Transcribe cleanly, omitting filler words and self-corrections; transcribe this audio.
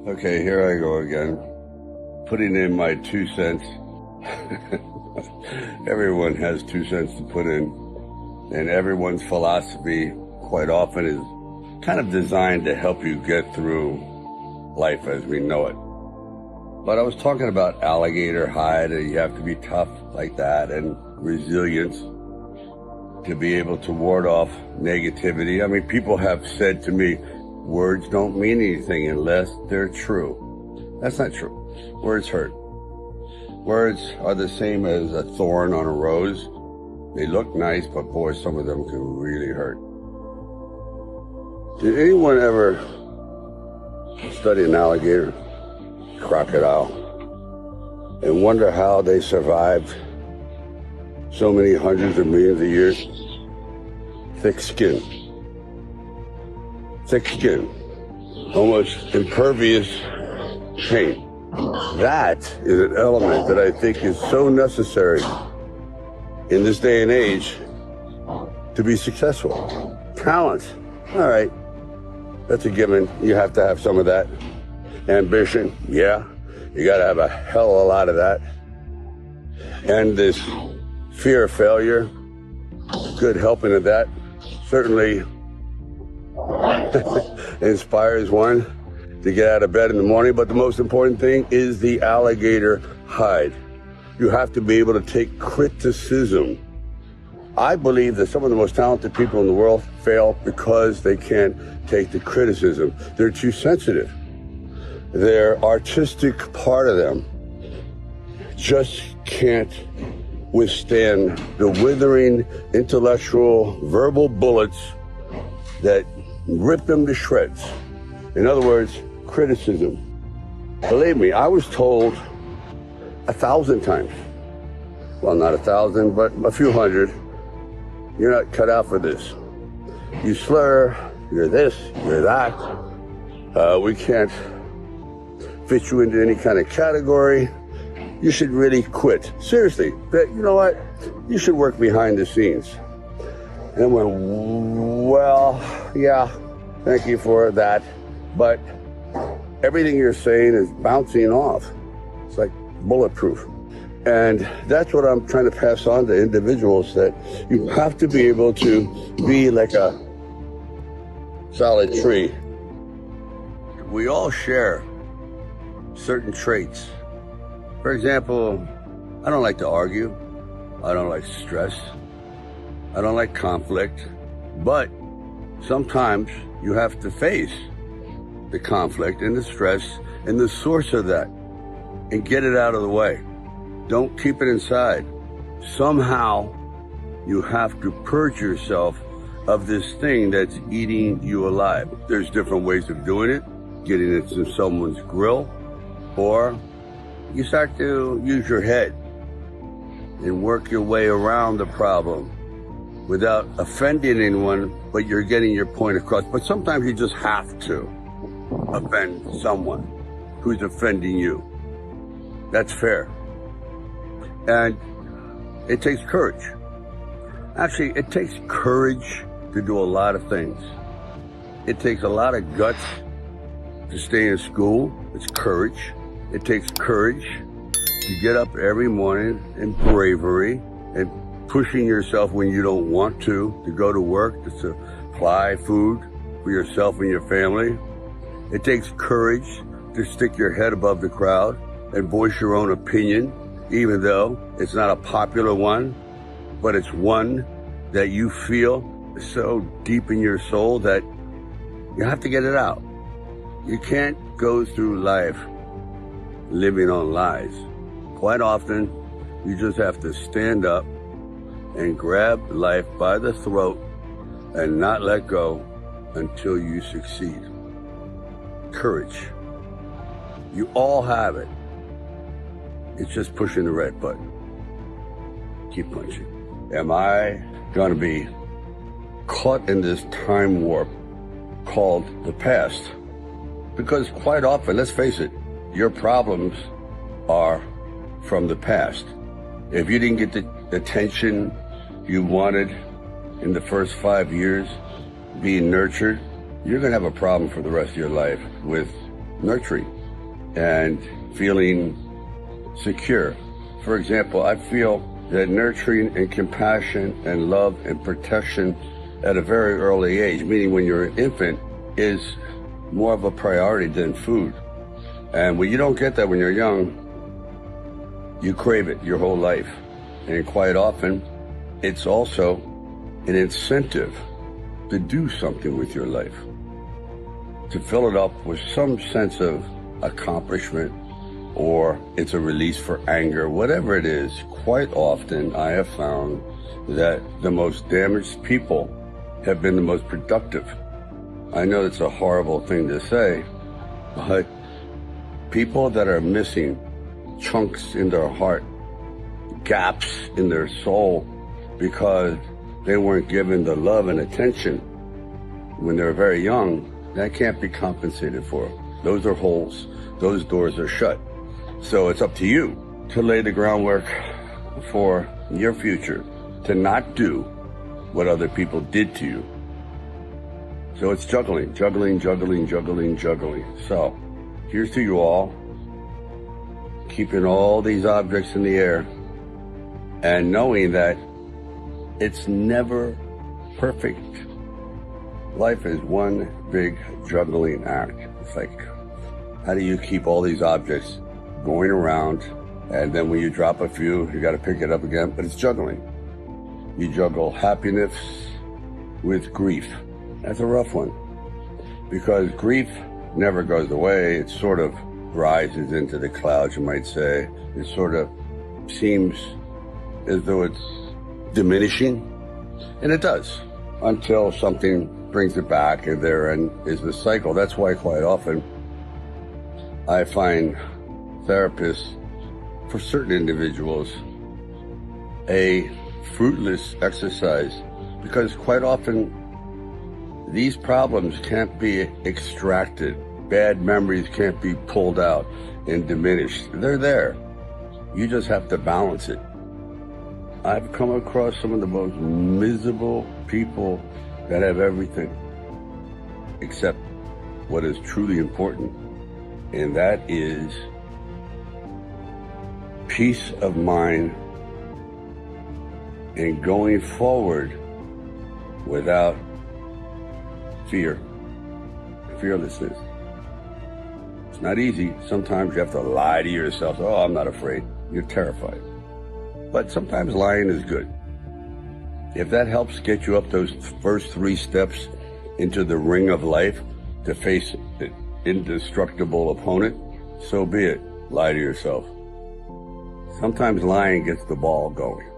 Okay, here I go again, putting in my 2 cents. Everyone has 2 cents to put in, and everyone's philosophy quite often is kind of designed to help you get through life as we know it. But I was talking about alligator hide, and you have to be tough like that, and resilience to be able to ward off negativity. I mean, people have said to me, words don't mean anything unless they're true. That's not true. Words hurt. Words are the same as a thorn on a rose. They look nice, but boy, some of them can really hurt. Did anyone ever study an alligator, crocodile, and wonder how they survived so many hundreds of millions of years? Thick skin. Thick skin. Almost impervious paint. That is an element that I think is so necessary in this day and age to be successful. Talent. All right. That's a given. You have to have some of that. Ambition. Yeah. You got to have a hell of a lot of that. And this fear of failure. Good helping of that. Certainly inspires one to get out of bed in the morning. But the most important thing is the alligator hide. You have to be able to take criticism. I believe that some of the most talented people in the world fail because they can't take the criticism. They're too sensitive. Their artistic part of them just can't withstand the withering intellectual verbal bullets that rip them to shreds. In other words, criticism. Believe me, I was told 1,000 times, well, not 1,000, but a few hundred, you're not cut out for this. You slur, you're this, you're that. We can't fit you into any kind of category. You should really quit. Seriously, but you know what? You should work behind the scenes. And I went, well, yeah, thank you for that. But everything you're saying is bouncing off. It's like bulletproof. And that's what I'm trying to pass on to individuals, that you have to be able to be like a solid tree. We all share certain traits. For example, I don't like to argue. I don't like stress. I don't like conflict. But sometimes you have to face the conflict and the stress and the source of that and get it out of the way. Don't keep it inside. Somehow you have to purge yourself of this thing that's eating you alive. There's different ways of doing it. Getting it to someone's grill, or you start to use your head and work your way around the problem without offending anyone, but you're getting your point across. But sometimes you just have to offend someone who's offending you. That's fair. And it takes courage. Actually, it takes courage to do a lot of things. It takes a lot of guts to stay in school. It's courage. It takes courage to get up every morning, and bravery, and pushing yourself when you don't want to go to work, to supply food for yourself and your family. It takes courage to stick your head above the crowd and voice your own opinion, even though it's not a popular one, but it's one that you feel so deep in your soul that you have to get it out. You can't go through life living on lies. Quite often, you just have to stand up and grab life by the throat and not let go until you succeed. Courage. You all have it. It's just pushing the red button. Keep punching. Am I going to be caught in this time warp called the past? Because quite often, let's face it, your problems are from the past. If you didn't get the attention you wanted in the first 5 years being nurtured, you're going to have a problem for the rest of your life with nurturing and feeling secure. For example, I feel that nurturing and compassion and love and protection at a very early age, meaning when you're an infant, is more of a priority than food. And when you don't get that when you're young, you crave it your whole life. And quite often, it's also an incentive to do something with your life, to fill it up with some sense of accomplishment, or it's a release for anger, whatever it is. Quite often, I have found that the most damaged people have been the most productive. I know it's a horrible thing to say, but people that are missing chunks in their heart, gaps in their soul, because they weren't given the love and attention when they were very young, that can't be compensated for. Those are holes. Those doors are shut. So it's up to you to lay the groundwork for your future, to not do what other people did to you. So it's juggling. So here's to you all, keeping all these objects in the air and knowing that it's never perfect. Life is one big juggling act. It's like, how do you keep all these objects going around, and then when you drop a few, you got to pick it up again? But it's juggling. You juggle happiness with grief. That's a rough one, because grief never goes away. It sort of rises into the clouds, you might say. It sort of seems as though it's diminishing, and it does, until something brings it back, and therein is the cycle. That's why quite often I find therapists, for certain individuals, a fruitless exercise, because quite often these problems can't be extracted. Bad memories can't be pulled out and diminished. They're there. You just have to balance it. I've come across some of the most miserable people that have everything except what is truly important, and that is peace of mind and going forward without fear, fearlessness. It's not easy. Sometimes you have to lie to yourself. Oh, I'm not afraid. You're terrified. But sometimes lying is good. If that helps get you up those first 3 steps into the ring of life to face an indestructible opponent, so be it. Lie to yourself. Sometimes lying gets the ball going.